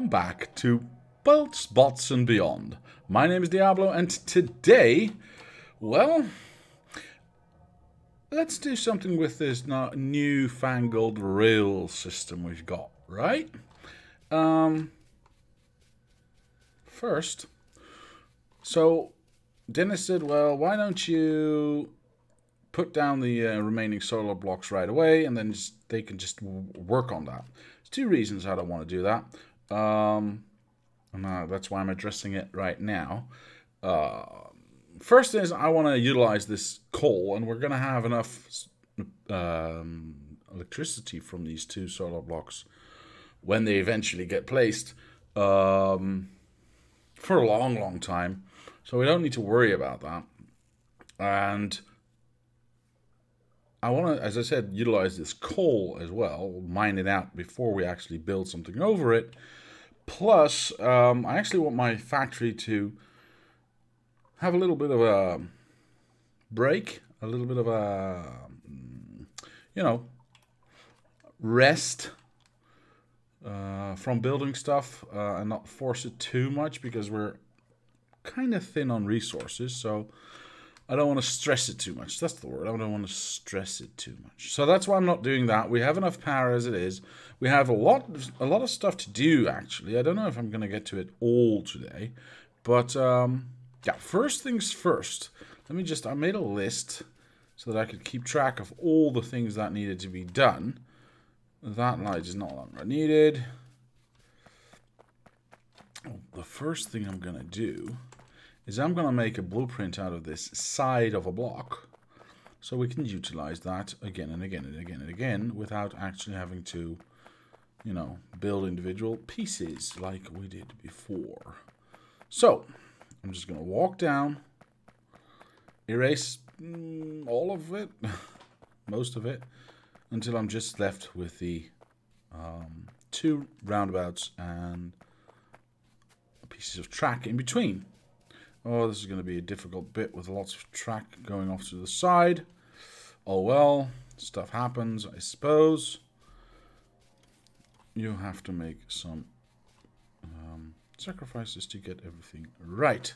welcome back to Bolts, Bots and Beyond. My name is Diablo, and today, well, let's do something with this newfangled rail system we've got, right? First, so Dennis said, well, why don't you put down the remaining solar blocks right away, and then they can just work on that. There's two reasons I don't want to do that. And that's why I'm addressing it right now. First is I want to utilize this coal, and we're going to have enough electricity from these two solar blocks when they eventually get placed for a long, long time. So we don't need to worry about that. And I want to, as I said, utilize this coal as well, mine it out before we actually build something over it. Plus, I actually want my factory to have a little bit of a break, a little bit of a, rest from building stuff and not force it too much because we're kind of thin on resources. So I don't want to stress it too much. That's the word. I don't want to stress it too much. So that's why I'm not doing that. We have enough power as it is. We have a lot of stuff to do, actually. I don't know if I'm going to get to it all today. But, yeah, first things first. I made a list so that I could keep track of all the things that needed to be done. That light is no longer needed. The first thing I'm going to do is I'm going to make a blueprint out of this side of a block so we can utilize that again and again and again and again without actually having to, build individual pieces like we did before. So I'm just going to walk down, erase all of it, most of it, until I'm just left with the two roundabouts and pieces of track in between. Oh, this is going to be a difficult bit with lots of track going off to the side. Oh well, stuff happens, I suppose. You have to make some sacrifices to get everything right.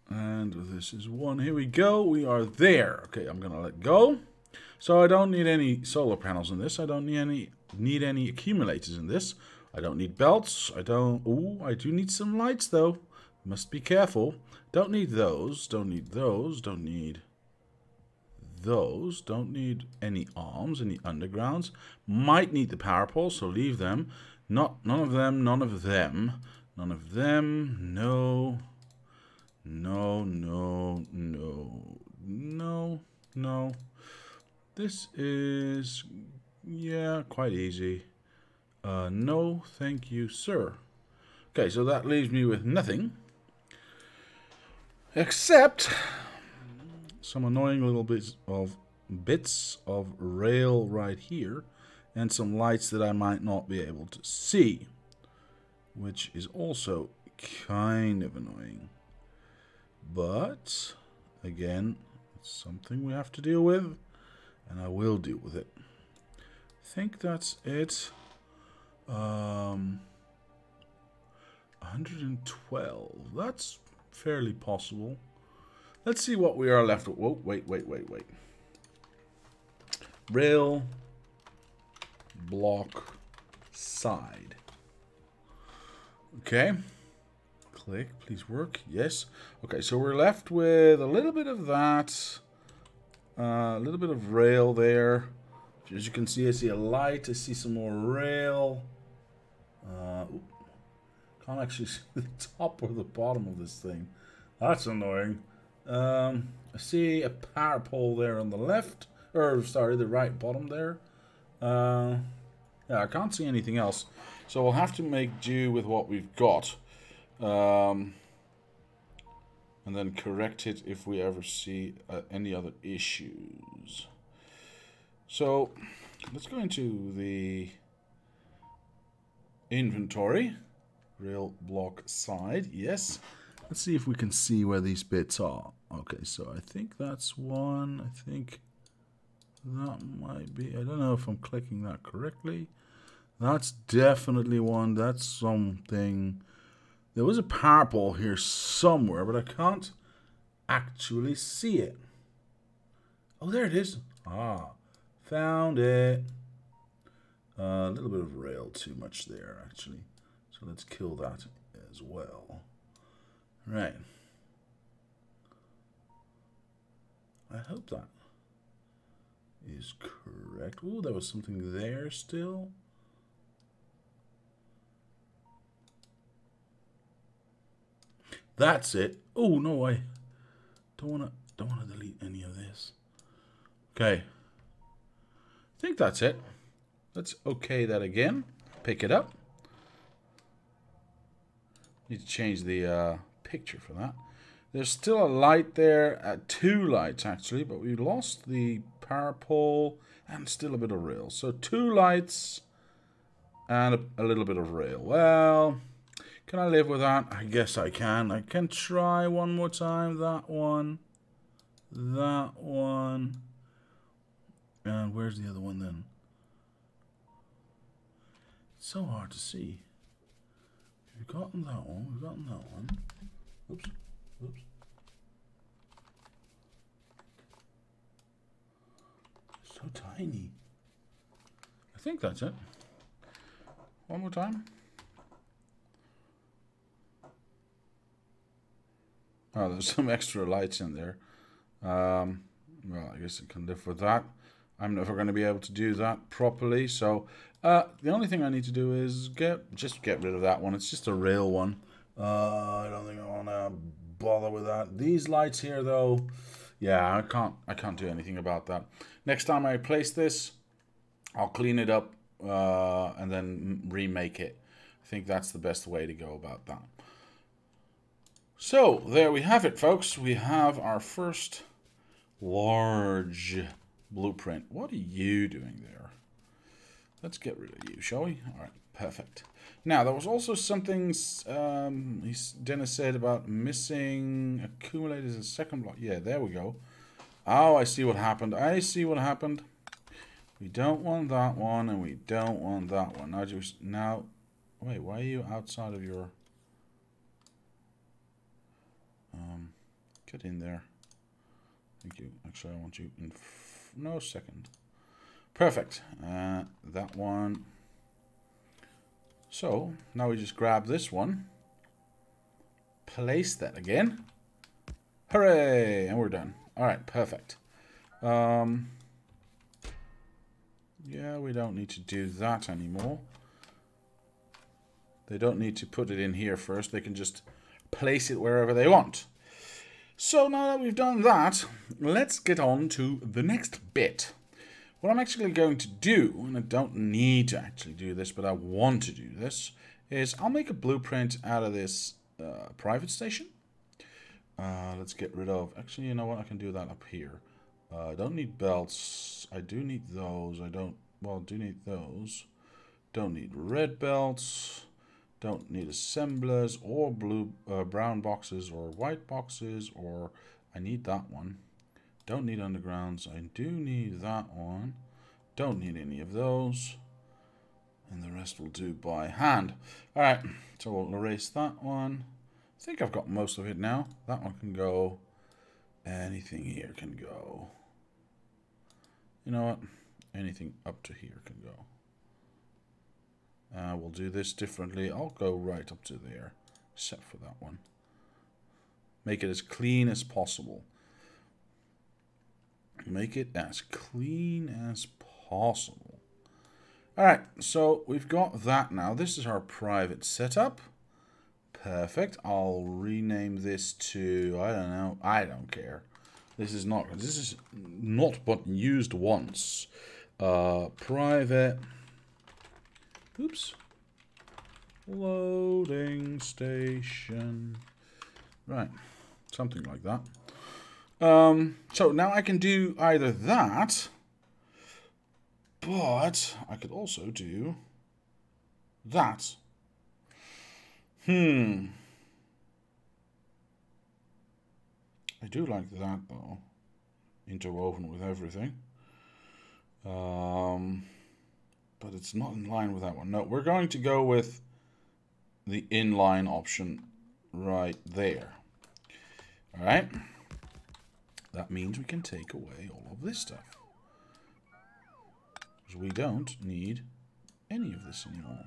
And this is one. Here we go. We are there. Okay, I'm going to let go. So I don't need any solar panels in this. I don't need any accumulators in this. I don't need belts. I do need some lights though. Must be careful. Don't need those. Don't need those. Don't need those. Don't need any arms, any undergrounds. Might need the power poles, so leave them. None of them. None of them. None of them. No. No. No. No. No. No. This is, yeah, quite easy. No, thank you, sir. Okay, so that leaves me with nothing. Except some annoying little bits of rail right here and some lights that I might not be able to see, which is also kind of annoying. But again, it's something we have to deal with, and I will deal with it. I think that's it. 112. That's fairly possible. Let's see what we are left with. Whoa, wait. Rail block side. Okay. Click, please work. Yes. Okay, so we're left with a little bit of that. A little bit of rail there. As you can see, I see a light. I see some more rail. Can't actually see the top or the bottom of this thing. That's annoying. I see a power pole there on the left. Or, sorry, the right bottom there. Yeah, I can't see anything else. So we'll have to make do with what we've got. And then correct it if we ever see any other issues. So, let's go into the inventory. Rail block side, yes. Let's see if we can see where these bits are. Okay, so I think that's one. I think that might be, I don't know if I'm clicking that correctly. That's definitely one. That's something. There was a power pole here somewhere, but I can't actually see it. Oh, there it is. Ah, found it. A little bit of rail too much there, actually. So let's kill that as well. Right. I hope that is correct. Ooh, there was something there still. That's it. Oh no, I don't wanna delete any of this. Okay. I think that's it. Let's okay that again. Pick it up. Need to change the picture for that. There's still a light there, two lights actually, but we lost the power pole and still a bit of rail. So two lights and a little bit of rail. Well, can I live with that? I guess I can. I can try one more time. That one. That one. And where's the other one then? It's so hard to see. We've gotten that one. We've gotten that one. Oops. Oops. So tiny. I think that's it. One more time. Oh, there's some extra lights in there. Well, I guess I can live with that. I'm never going to be able to do that properly. So the only thing I need to do is just get rid of that one. It's just a rail one. I don't think I want to bother with that. These lights here, though, yeah, I can't do anything about that. Next time I place this, I'll clean it up and then remake it. I think that's the best way to go about that. So there we have it, folks. We have our first large blueprint. What are you doing there? Let's get rid of you, shall we? All right, perfect. Now, there was also something Dennis said about missing accumulators in second block. Yeah, there we go. Oh, I see what happened. I see what happened. We don't want that one, and we don't want that one. Now, wait, why are you outside of your... get in there. Thank you. Actually, I want you in no second. Perfect. That one. So, now we just grab this one. Place that again. Hooray! And we're done. Alright, perfect. Yeah, we don't need to do that anymore. They don't need to put it in here first. They can just place it wherever they want. So now that we've done that, let's get on to the next bit. What I'm actually going to do, and I don't need to actually do this, but I want to do this, is I'll make a blueprint out of this private station. Let's get rid of... Actually, you know what? I can do that up here. I don't need belts. I do need those. I don't... Well, do need those. Don't need red belts. Don't need assemblers or brown boxes or white boxes, or I need that one. Don't need undergrounds. I do need that one. Don't need any of those. And the rest will do by hand. Alright, so we'll erase that one. I think I've got most of it now. That one can go. Anything here can go. You know what? Anything up to here can go. We'll do this differently. I'll go right up to there, except for that one. Make it as clean as possible. Make it as clean as possible. Alright, so we've got that now. This is our private setup. Perfect. I'll rename this to, I don't know, I don't care. This is not but used once. Private. Oops. Loading station. Right. Something like that. So now I can do either that, but I could also do that. I do like that though. Interwoven with everything. but it's not in line with that one. No, we're going to go with the inline option right there. All right. That means we can take away all of this stuff. Because we don't need any of this anymore.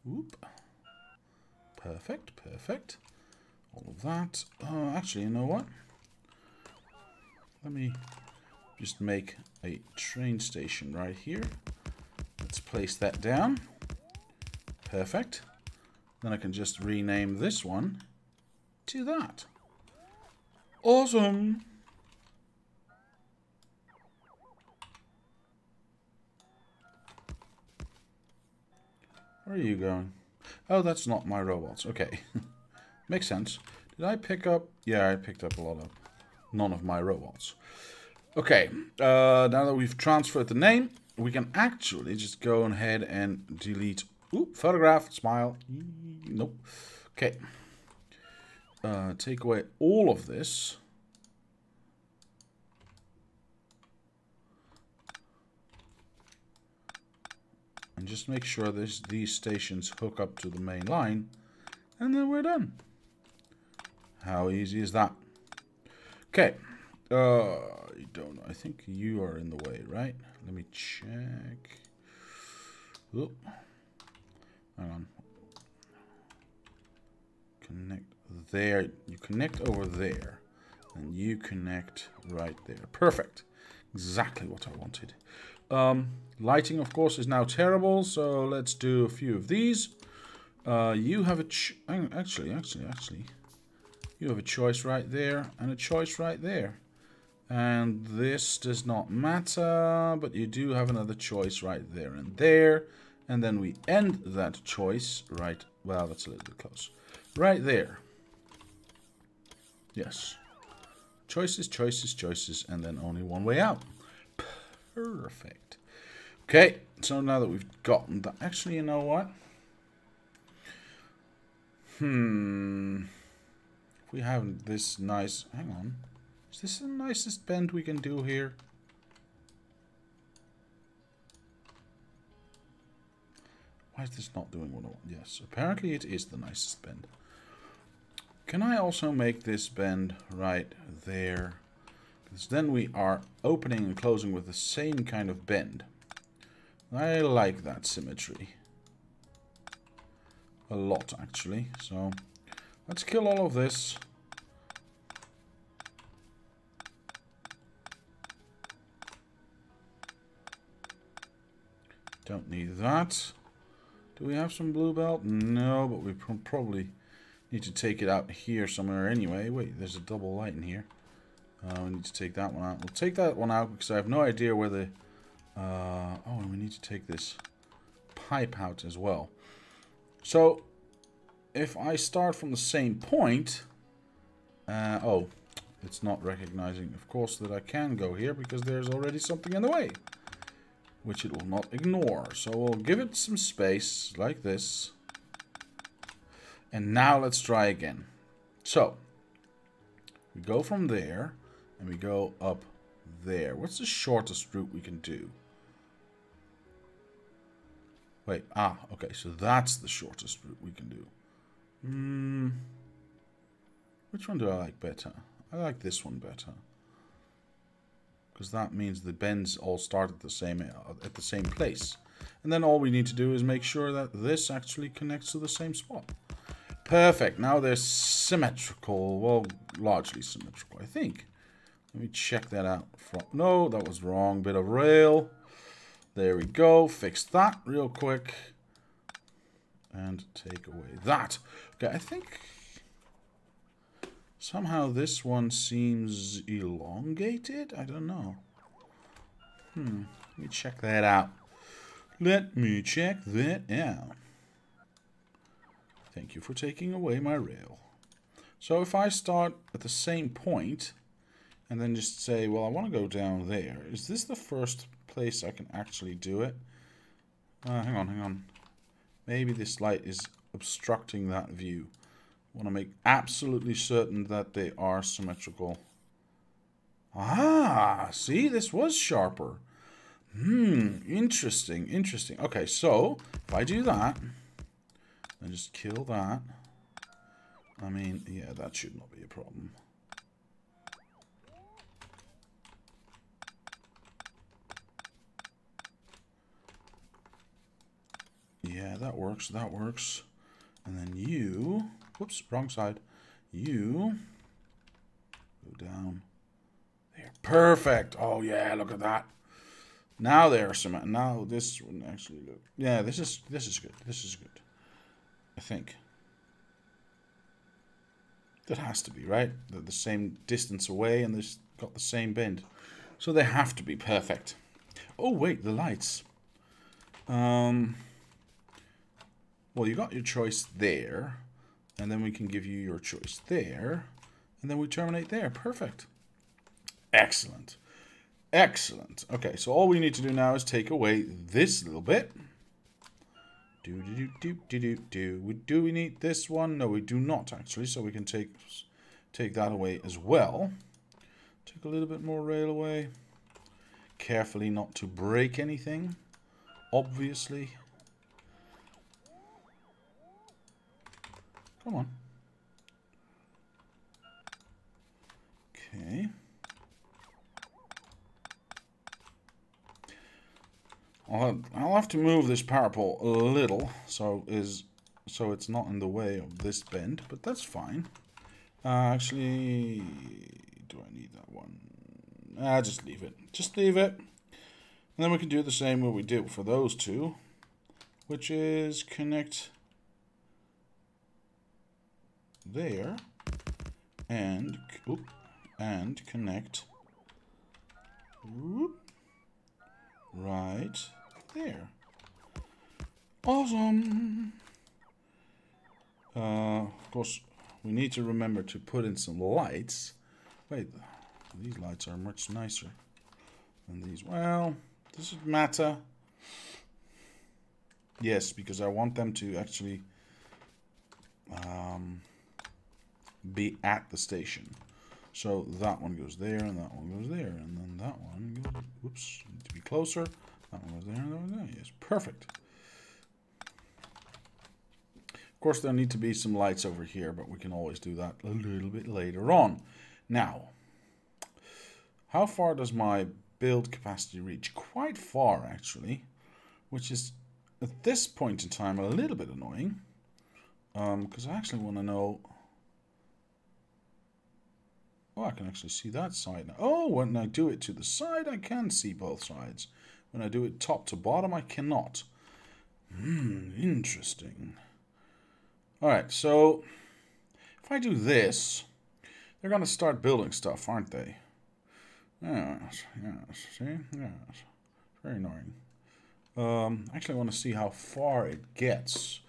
Whoop. Perfect, perfect. All of that. Actually, you know what? Let me just make a train station right here. Let's place that down. Perfect. Then I can just rename this one to that. Awesome. Where are you going? Oh, that's not my robots. Okay. Makes sense. Did I pick up? Yeah, I picked up a lot of none of my robots. Okay. Now that we've transferred the name, we can actually just go ahead and delete. Ooh, photograph, smile. Nope. Okay. Take away all of this. And just make sure these stations hook up to the main line. And then we're done. How easy is that? Okay. I don't know. I think you are in the way, right? Let me check. Oop. Hang on. Connect there. You connect over there. And you connect right there. Perfect. Exactly what I wanted. Lighting, of course, is now terrible. So let's do a few of these. You have a... Actually. You have a choice right there. And a choice right there. And this does not matter. But you do have another choice right there and there. And then we end that choice right... Well, that's a little bit close. Right there. Yes. Choices, choices, choices. And then only one way out. Perfect. Okay. So now that we've gotten that... Actually, you know what? If we have this nice... Hang on. Is this the nicest bend we can do here? Why is this not doing what I want? Yes, apparently it is the nicest bend. Can I also make this bend right there? Because then we are opening and closing with the same kind of bend. I like that symmetry. A lot, actually. So, let's kill all of this. Don't need that. Do we have some blue belt? No, but we probably need to take it out here somewhere anyway. Wait, there's a double light in here. We need to take that one out. We'll take that one out because I have no idea where the... oh, and we need to take this pipe out as well. So, if I start from the same point... oh, it's not recognizing, of course, that I can go here because there's already something in the way. Which it will not ignore. So we'll give it some space, like this. And now let's try again. So, we go from there, and we go up there. What's the shortest route we can do? Wait, okay, so that's the shortest route we can do. Which one do I like better? I like this one better. Because that means the bends all start at the same place. And then all we need to do is make sure that this actually connects to the same spot. Perfect. Now they're symmetrical. Well, largely symmetrical, I think. Let me check that out. No, that was wrong. Bit of rail. There we go. Fix that real quick. And take away that. Okay, I think... Somehow this one seems elongated? I don't know. Let me check that out. Let me check that out. Thank you for taking away my rail. So if I start at the same point and then just say, well, I want to go down there. Is this the first place I can actually do it? Hang on. Maybe this light is obstructing that view. I want to make absolutely certain that they are symmetrical. Ah, see, this was sharper. Interesting, interesting. Okay, so if I do that, and just kill that, I mean, yeah, that should not be a problem. Yeah, that works, that works. And then you, whoops, wrong side. You go down there. Perfect. Oh yeah, look at that. Now there's some. Now this one actually look. Yeah, this is good. This is good. I think that has to be right. They're the same distance away, and they've got the same bend, so they have to be perfect. Oh wait, the lights. Well, you got your choice there, and then we can give you your choice there, and then we terminate there. Perfect. Excellent. Excellent. Okay, so all we need to do now is take away this little bit. Do we need this one? No, we do not actually. So we can take that away as well. Take a little bit more rail away. Carefully not to break anything. Obviously. Come on. Okay. I'll have to move this parapet a little so it's not in the way of this bend, but that's fine. Actually, do I need that one? Just leave it. Just leave it. And then we can do the same what we did for those two, which is connect there and connect right there. Awesome. Of course, we need to remember to put in some lights. Wait, these lights are much nicer than these. Well, does it matter? Yes, because I want them to actually be at the station. So that one goes there, and that one goes there, and then that one goes. Whoops, need to be closer. That one goes there, and that one goes there. Yes, perfect. Of course, there need to be some lights over here, but we can always do that a little bit later on. Now, how far does my build capacity reach? Quite far, actually, which is at this point in time a little bit annoying, because I actually want to know. Oh, I can actually see that side now. Oh, when I do it to the side, I can see both sides. When I do it top to bottom, I cannot. Interesting. Alright, so if I do this, they're going to start building stuff, aren't they? Yes, see? Yes. Very annoying. Actually, I want to see how far it gets.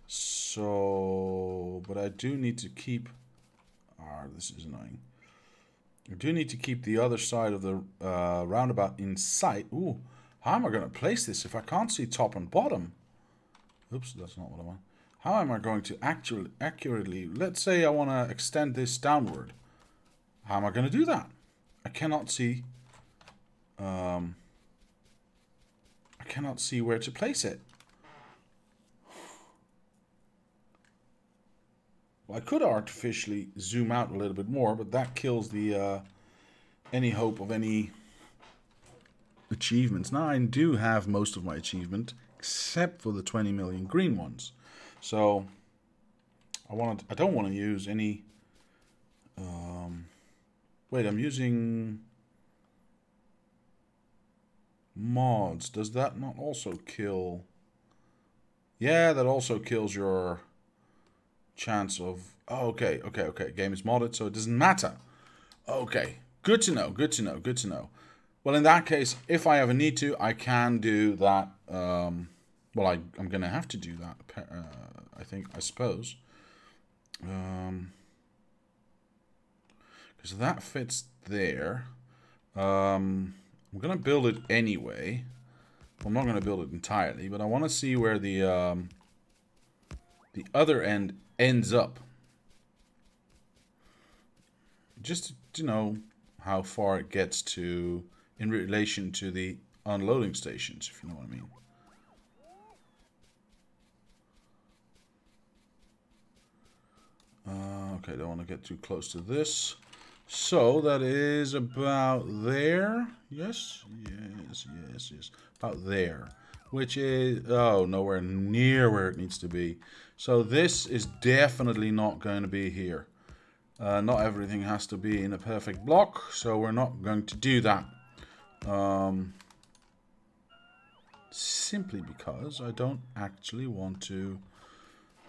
So, but I do need to keep... this is annoying. I do need to keep the other side of the roundabout in sight. Ooh, how am I going to place this if I can't see top and bottom? Oops, that's not what I want. How am I going to accurately... Let's say I want to extend this downward. How am I going to do that? I cannot see... I cannot see where to place it. Well, I could artificially zoom out a little bit more, but that kills the any hope of any achievements. Now, I do have most of my achievement, except for the 20 million green ones. So, I don't want to use any... wait, I'm using... mods. Does that not also kill... Yeah, that also kills your... chance of... Oh, okay. Game is modded, so it doesn't matter. Okay, good to know, good to know, good to know. Well, in that case, if I ever need to, I can do that. Well, I'm going to have to do that, I suppose. Because that fits there. I'm going to build it anyway. Well, I'm not going to build it entirely, but I want to see where the other end ends up. Just to know how far it gets to in relation to the unloading stations, if you know what I mean. Okay, don't want to get too close to this. So that is about there. Yes, yes, yes, yes. About there. Which is, oh, nowhere near where it needs to be. So this is definitely not going to be here. Not everything has to be in a perfect block, so we're not going to do that. Simply because I don't actually want to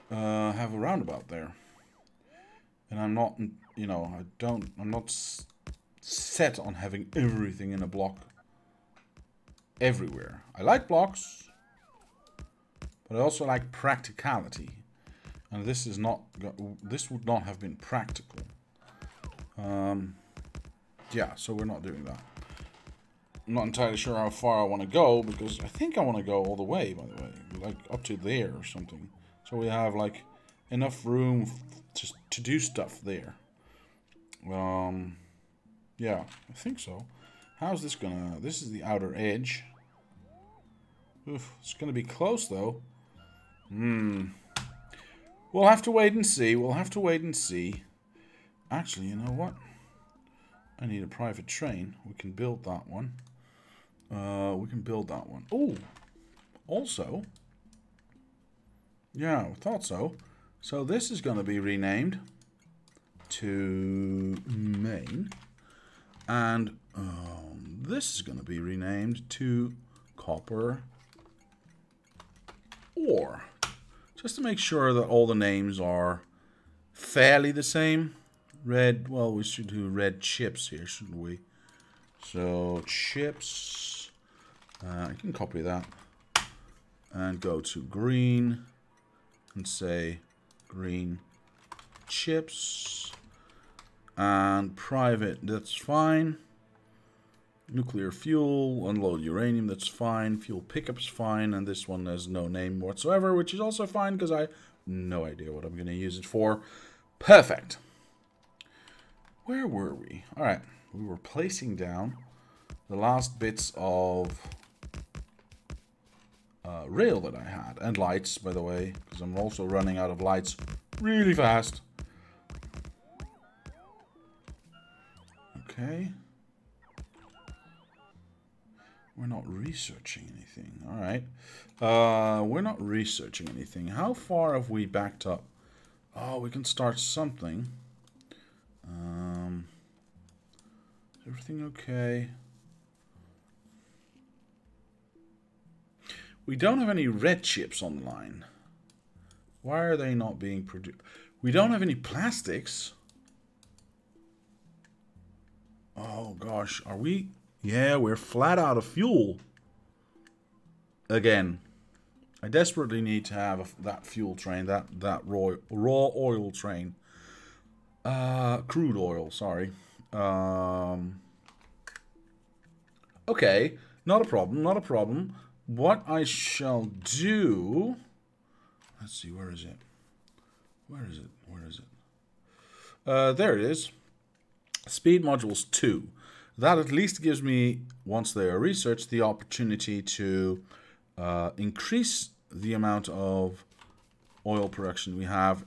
have a roundabout there. And I'm not, you know, I'm not set on having everything in a block everywhere. I like blocks, but I also like practicality. And this is not, this would not have been practical. Yeah, so we're not doing that. I'm not entirely sure how far I want to go, because I think I want to go all the way, by the way. Like up to there or something. So we have like enough room to do stuff there. Yeah, I think so. How's this gonna... This is the outer edge. Oof, it's gonna be close, though. We'll have to wait and see. We'll have to wait and see. Actually, you know what? I need a private train. We can build that one. We can build that one. Oh! Also... Yeah, I thought so. So this is going to be renamed to main. And this is going to be renamed to copper ore. Just to make sure that all the names are fairly the same. Red, well, we should do red chips here, shouldn't we? So chips. I can copy that. And go to green. And say green chips. And private, that's fine. Nuclear fuel, unload uranium, that's fine. Fuel pickup's fine. And this one has no name whatsoever, which is also fine because I have no idea what I'm going to use it for. Perfect. Where were we? Alright, we were placing down the last bits of rail that I had. And lights, by the way, because I'm also running out of lights really fast. Okay. We're not researching anything. Alright. We're not researching anything. How far have we backed up? Oh, we can start something. Is everything okay? We don't have any red chips on the line. Why are they not being produced? We don't have any plastics. Oh gosh, are we? Yeah, we're flat out of fuel. Again, I desperately need to have that fuel train, that raw oil train. Crude oil, sorry. Okay, not a problem, not a problem. What I shall do... Let's see, where is it? Where is it? Where is it? There it is. Speed modules 2. That at least gives me, once they are researched, the opportunity to increase the amount of oil production we have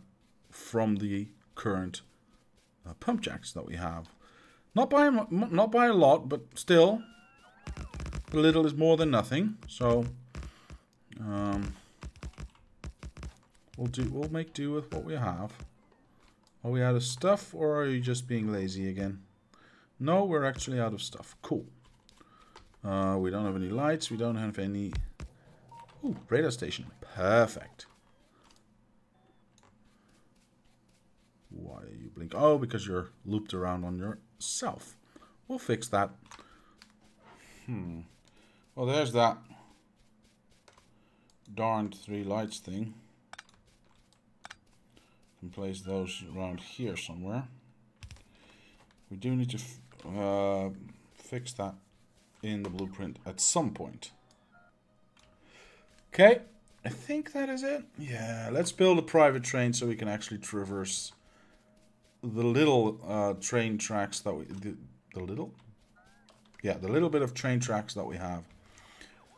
from the current pump jacks that we have. Not by a lot, but still, a little is more than nothing. So we'll make do with what we have. Are we out of stuff, or are you just being lazy again? No, we're actually out of stuff. Cool. We don't have any lights. We don't have any... Ooh, radar station. Perfect. Why are you blinking? Oh, because you're looped around on yourself. We'll fix that. Well, there's that darned 3 lights thing. Can place those around here somewhere. We do need to fix that in the blueprint at some point. Okay, I think that is it. Yeah, let's build a private train so we can actually traverse the little train tracks that we... The little bit of train tracks that we have.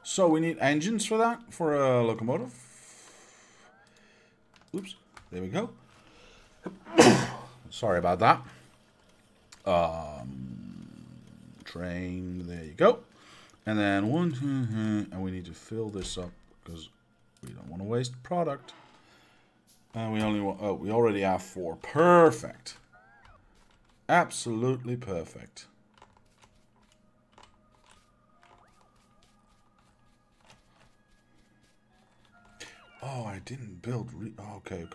So we need engines for that, for a locomotive. Oops, there we go. Sorry about that. Train, there you go. And then one, and we need to fill this up because we don't want to waste product. And we only want, oh, we already have 4. Perfect. Absolutely perfect. Oh, I didn't build oh, okay.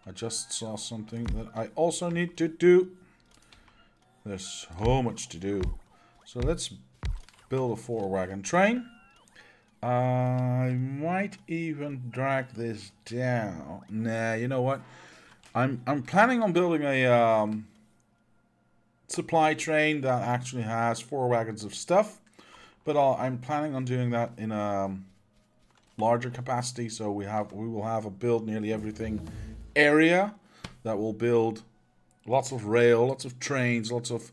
I just saw something that I also need to do. There's so much to do. So let's build a 4-wagon train. I might even drag this down. Nah, you know what? I'm planning on building a supply train that actually has 4 wagons of stuff, but I'm planning on doing that in a larger capacity. So we will have a build nearly everything area that will build lots of rail, lots of trains, lots of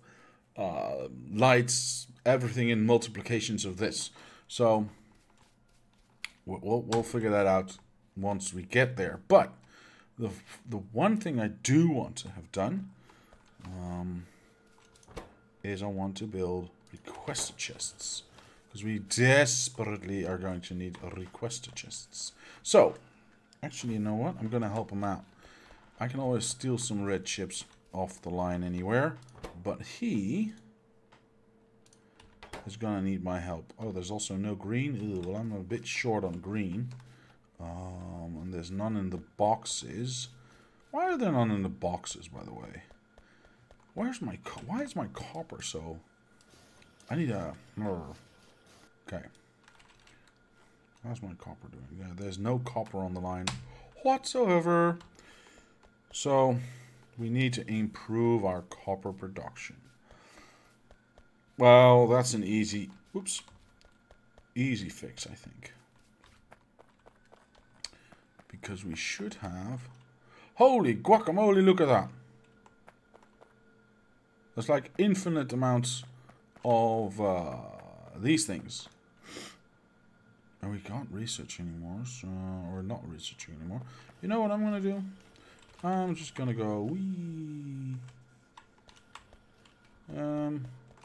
lights, everything in multiplications of this. So we'll figure that out once we get there. But the one thing I do want to have done is I want to build requester chests, because we desperately are going to need requester chests. So actually, you know what? I'm going to help him out. I can always steal some red chips off the line anywhere, but he is going to need my help. Oh, there's also no green. Ew, well, I'm a bit short on green. And there's none in the boxes. Why are there none in the boxes, by the way? Why is my copper so... I need a... Okay. How's my copper doing? Yeah, there's no copper on the line whatsoever. So we need to improve our copper production. Well, that's an easy fix, I think. Because we should have... Holy guacamole, look at that. There's like infinite amounts of these things. And we can't research anymore, so we're not researching anymore. You know what I'm going to do? I'm just going to go wee.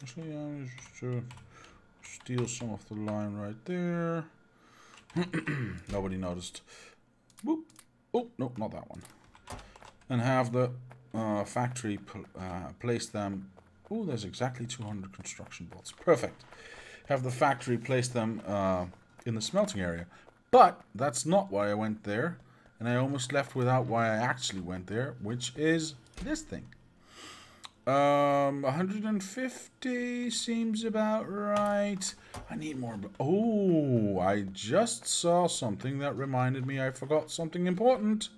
Actually, I'm just steal some of the line right there. Nobody noticed. Whoop. Oh, no, not that one. And have the factory place them. Oh, there's exactly 200 construction bots. Perfect. Have the factory place them in the smelting area. But that's not why I went there. And I almost left without why I actually went there, which is this thing. 150 seems about right. I need more. Oh, I just saw something that reminded me I forgot something important.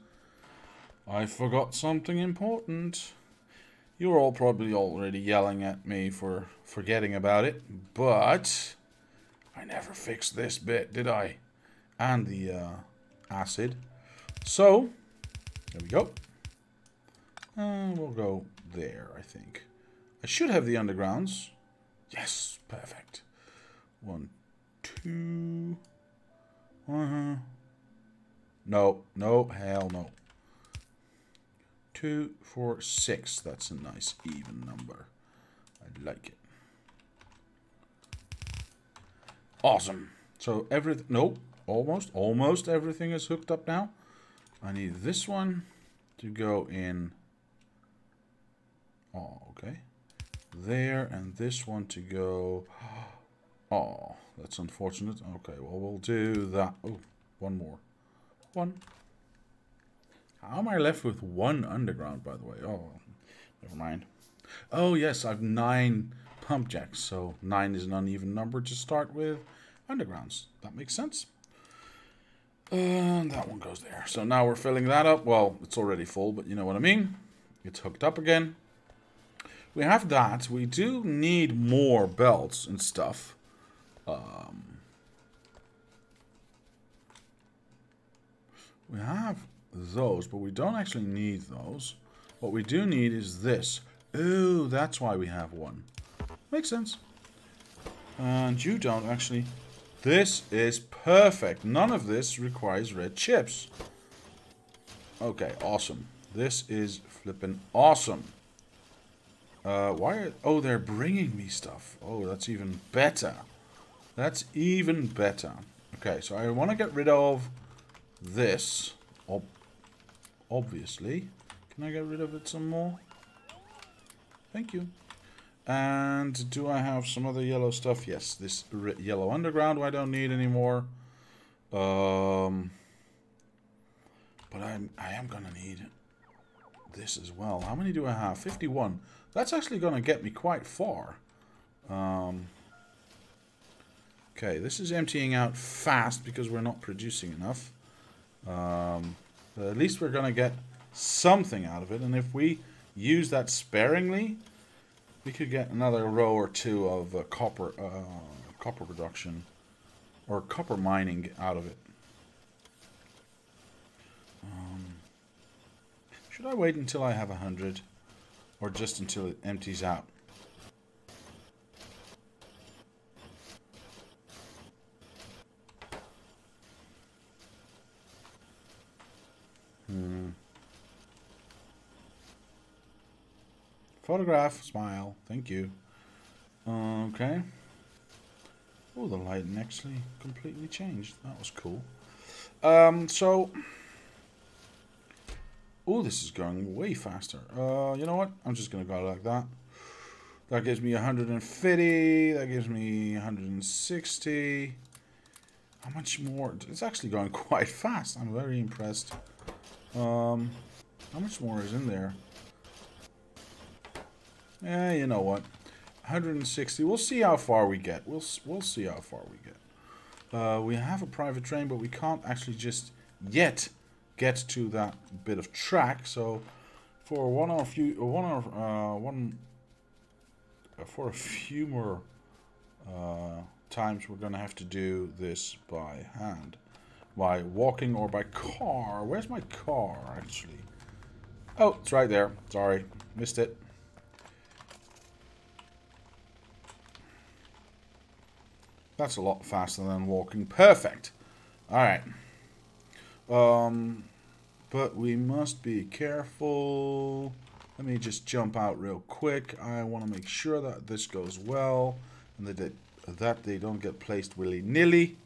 You're all probably already yelling at me for forgetting about it, but I never fixed this bit, did I? And the acid. So, there we go. And we'll go there, I think. I should have the undergrounds. Yes, perfect. 1, 2. No, hell no. 2, 4, 6. That's a nice even number. I like it. Awesome. So everything, nope, almost everything is hooked up now. I need this one to go in. Oh, okay. There, and this one to go. Oh, that's unfortunate. Okay, well, we'll do that. Oh, one more. One. How am I left with 1 underground, by the way? Oh, never mind. Oh, yes, I have 9 pump jacks, so 9 is an uneven number to start with undergrounds. That makes sense. And that one goes there. So now we're filling that up. Well, it's already full, but you know what I mean. It's hooked up again. We have that. We do need more belts and stuff. We have those, but we don't actually need those. What we do need is this. Oh, that's why we have 1. Makes sense. And you don't actually This is perfect. None of this requires red chips. Okay, awesome. This is flippin' awesome. Oh, they're bringing me stuff. Oh, that's even better. That's even better. Okay, so I want to get rid of this. Obviously. Can I get rid of it some more? Thank you. And do I have some other yellow stuff? Yes, this yellow underground I don't need anymore. But I am going to need this as well. How many do I have? 51. That's actually going to get me quite far. Okay, this is emptying out fast because we're not producing enough. But at least we're going to get something out of it. And if we use that sparingly, we could get another row or two of copper production or copper mining out of it. Should I wait until I have 100 or just until it empties out? Photograph, smile, thank you. Okay. Oh, the lighting actually completely changed. That was cool. Oh, this is going way faster. You know what? I'm just going to go like that. That gives me 150. That gives me 160. How much more? It's actually going quite fast. I'm very impressed. How much more is in there? Yeah, you know what? 160. We'll see how far we get. We'll see how far we get. We have a private train, but we can't actually just yet get to that bit of track. So for a few more times, we're gonna have to do this by hand, by walking or by car. Where's my car actually? Oh, it's right there. Sorry, missed it. That's a lot faster than walking. Perfect. Alright. But we must be careful. Let me just jump out real quick. I want to make sure that this goes well. And that they don't get placed willy-nilly.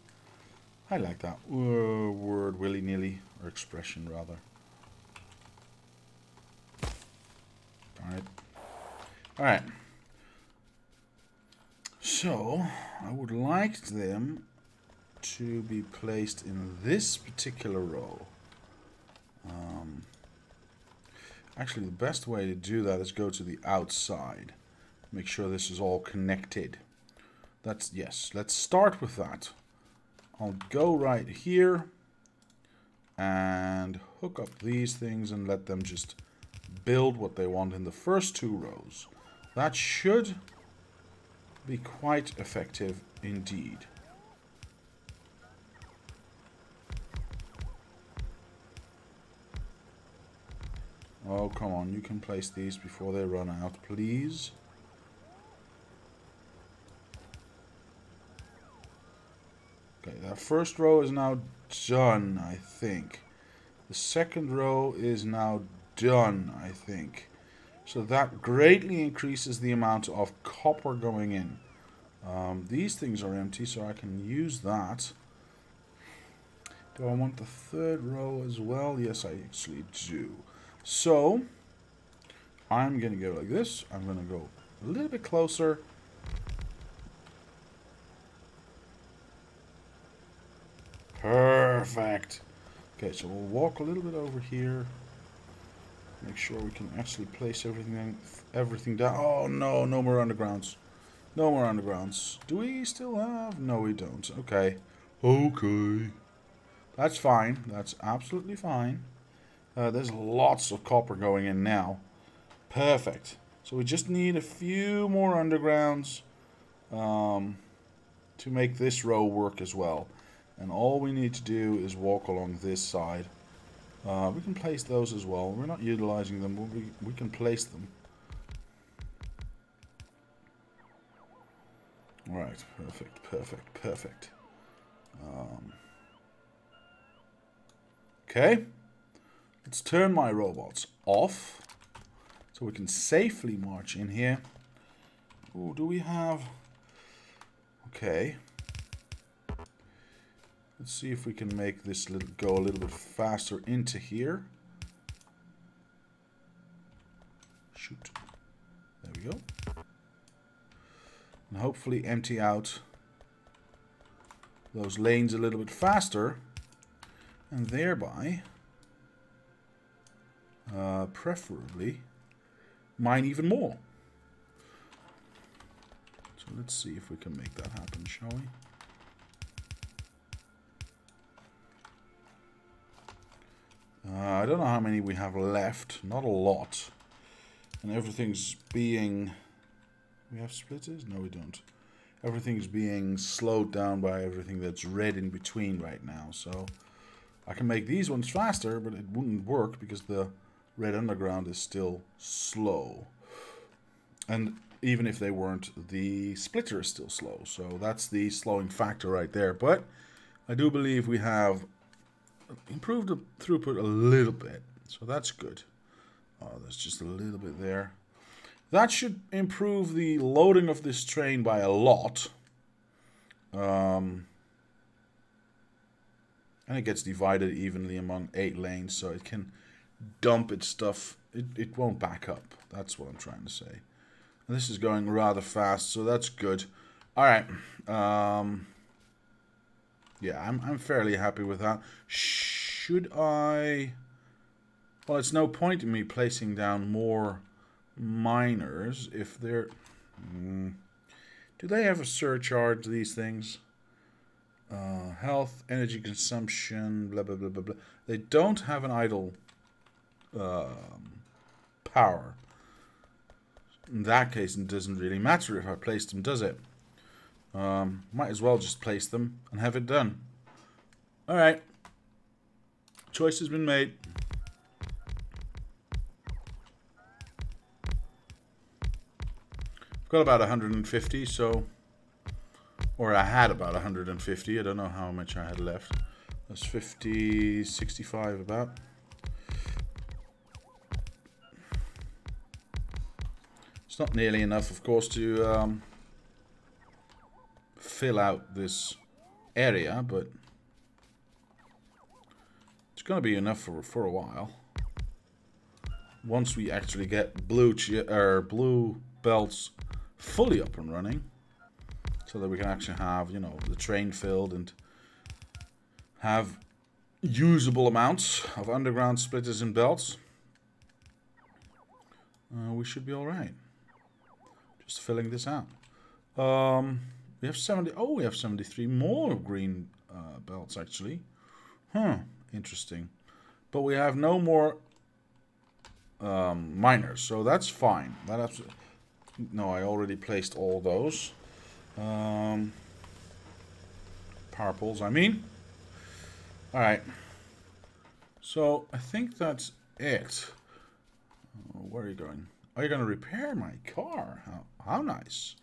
I like that word, willy-nilly. Or expression, rather. Alright. Alright. So, I would like them to be placed in this particular row. Actually, the best way to do that is go to the outside. Make sure this is all connected. Yes, let's start with that. I'll go right here and hook up these things and let them just build what they want in the first two rows. That should be quite effective indeed. Oh, come on, you can place these before they run out, please. Okay, that first row is now done, I think. The second row is now done, I think. So that greatly increases the amount of copper going in. These things are empty, so I can use that. Do I want the third row as well? Yes, I actually do. So, I'm going to go like this. I'm going to go a little bit closer. Perfect. Okay, so we'll walk a little bit over here. Make sure we can actually place everything down. Oh no, no more undergrounds. No more undergrounds. Do we still have? No, we don't. Okay. Okay. That's fine. That's absolutely fine. There's lots of copper going in now. Perfect. So we just need a few more undergrounds to make this row work as well. And all we need to do is walk along this side. We can place those as well. We're not utilizing them, but we can place them. Alright, perfect, perfect, perfect. Okay. Let's turn my robots off so we can safely march in here. Oh, do we have... Okay. Let's see if we can make this go a little bit faster into here. Shoot. There we go. And hopefully empty out those lanes a little bit faster. And thereby, preferably, mine even more. So let's see if we can make that happen, shall we? I don't know how many we have left. Not a lot. And everything's being... We have splitters? No, we don't. Everything's being slowed down by everything that's red in between right now. So I can make these ones faster, but it wouldn't work because the red underground is still slow. And even if they weren't, the splitter is still slow. So that's the slowing factor right there. But I do believe we have improved the throughput a little bit. So that's good. Oh, there's just a little bit there. That should improve the loading of this train by a lot. And it gets divided evenly among 8 lanes, so it can dump its stuff. It won't back up. That's what I'm trying to say. And this is going rather fast, so that's good. Alright. Yeah, I'm fairly happy with that. Should I... Well, it's no point in me placing down more miners if they're... Do they have a surcharge, these things? Health, energy consumption, blah, blah, blah, blah, blah. They don't have an idle power. In that case, it doesn't really matter if I place them, does it? Might as well just place them and have it done. Alright. Choice has been made. I've got about 150, so... Or I had about 150. I don't know how much I had left. That's 50, 65 about. It's not nearly enough, of course, to fill out this area, but it's going to be enough for a while. Once we actually get blue belts fully up and running, so that we can actually have, you know, the train filled and have usable amounts of underground splitters and belts, we should be all right. Just filling this out. We have 70. Oh, we have 73 more green belts actually. Interesting. But we have no more miners, so that's fine. No, I already placed all those. Power poles, I mean. Alright. So, I think that's it. Where are you going? Are you going to repair my car? How nice.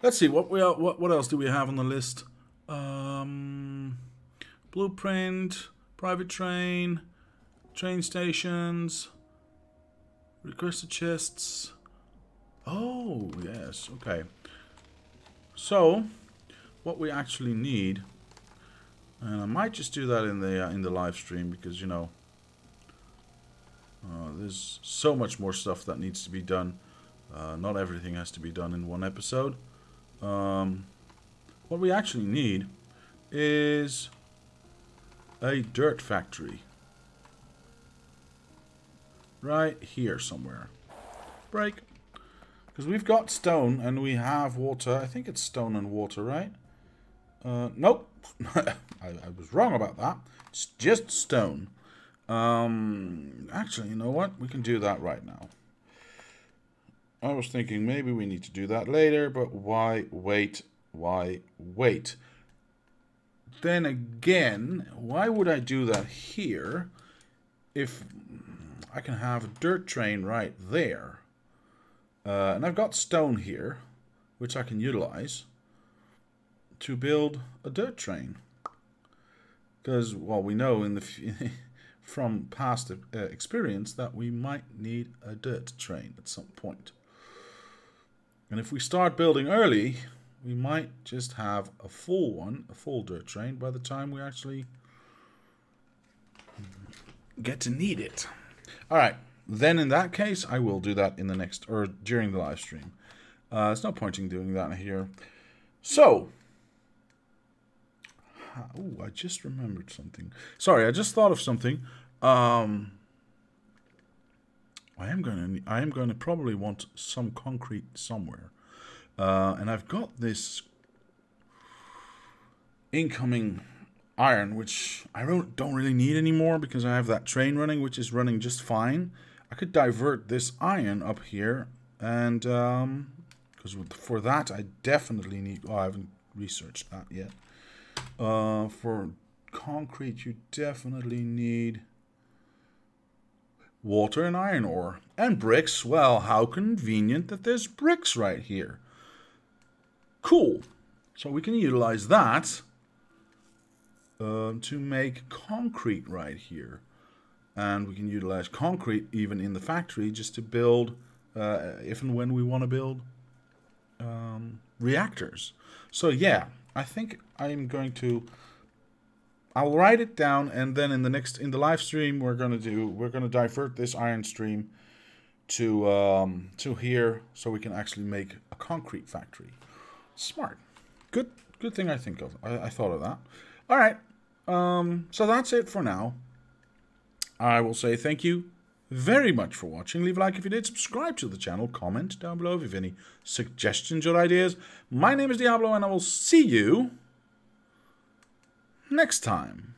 Let's see, what else do we have on the list? Blueprint, private train, train stations, requested chests. Oh, yes, okay. So, what we actually need, and I might just do that in the live stream because, you know, there's so much more stuff that needs to be done. Not everything has to be done in one episode. What we actually need is a dirt factory. Right here somewhere. Break. Because we've got stone and we have water. I think it's stone and water, right? Nope. I was wrong about that. It's just stone. Actually, you know what? We can do that right now. I was thinking maybe we need to do that later, but why wait? Why wait? Then again, why would I do that here if I can have a dirt train right there? And I've got stone here, which I can utilize to build a dirt train. Because, well, we know in the from past experience that we might need a dirt train at some point. And if we start building early, we might just have a full dirt train by the time we actually get to need it. All right, then in that case, I will do that in the next, or during the live stream. There's no point in doing that here. So, oh, I just remembered something. Sorry, I just thought of something. I am going to probably want some concrete somewhere, and I've got this incoming iron, which I don't really need anymore because I have that train running, which is running just fine. I could divert this iron up here, and because for that I definitely need. Oh, I haven't researched that yet. For concrete, you definitely need water and iron ore. And bricks, well, how convenient that there's bricks right here. Cool. So we can utilize that to make concrete right here. And we can utilize concrete even in the factory just to build, if and when we want to build reactors. So yeah, I think I'm going to... I'll write it down, and then in the live stream we're gonna divert this iron stream to here, so we can actually make a concrete factory. Smart, good thing I think of. I thought of that. All right, so that's it for now. I will say thank you very much for watching. Leave a like if you did, subscribe to the channel, comment down below if you have any suggestions or ideas. My name is Diablo, and I will see you next time.